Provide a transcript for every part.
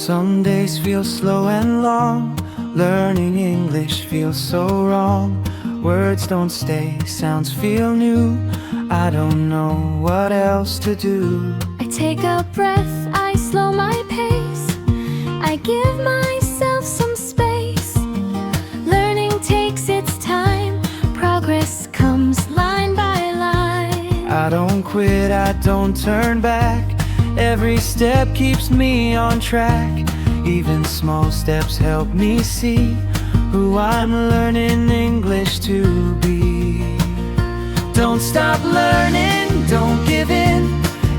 Some days feel slow and long. Learning English feels so wrong. Words don't stay, sounds feel new. I don't know what else to do. I take a breath, I slow my pace, I give myself some space. Learning takes its time, progress comes line by line. I don't quit, I don't turn back. Every step keeps me on track. Even small steps help me see who I'm learning English to be. Don't stop learning, don't give in.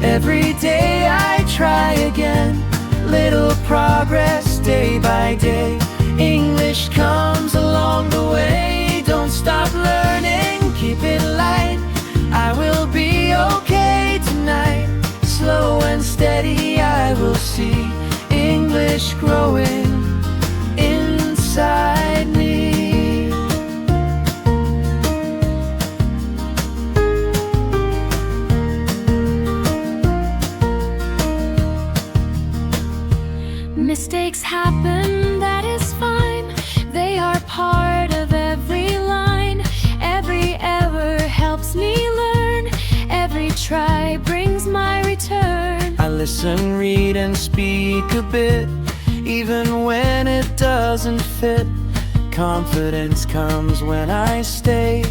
Every day I try again. Little progress day by day. English comes along the way. Don't stop learning, keep it light. I will be okay tonight. Slow and steady I will see English growing inside me. Mistakes happen, that is fine. They are part of every line. Every error helps me learn. Every try brings my return. I listen, read, and speak a bit, even when it doesn't fit. Confidence comes when I stay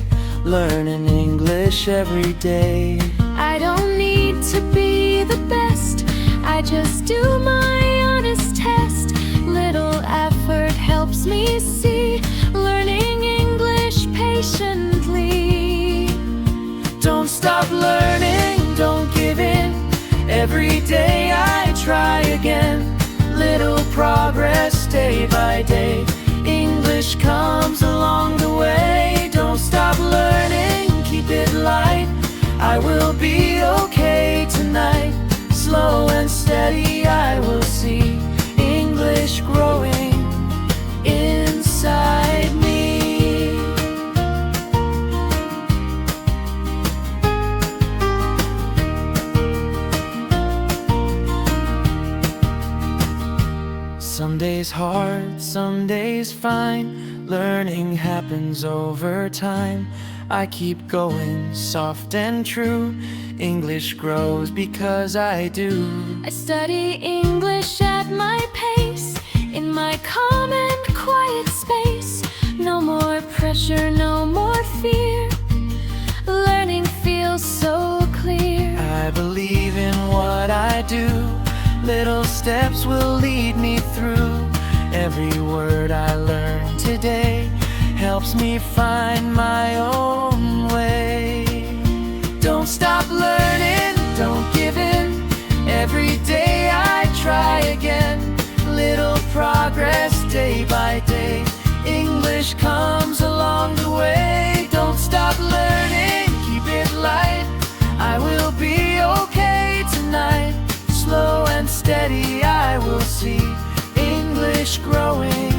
learning English every day. I don't need to be the best, I just do my honest test. Little effort helps me see learning English patiently. Don't stop learning, don't give in. Every day I try again. Little progress day by day. English comes along the way. Don't stop learning, keep it light. I will be okay tonight. Slow and steady I will see English growing inside me. Some days hard, some days fine. Learning happens over time. I keep going, soft and true. English grows because I do. I study English at my pace, in my calm and quiet space. No more pressure, no more fear. Learning feels so clear. I believe in what I do. Little steps will lead me through. Every word I learn today helps me find my own way. Don't stop learning, don't give in. Every day I try again. Little progress day by day. English comes along the way. Don't stop learning, keep it light. I will be okay tonight. Slow and steady I will see English growing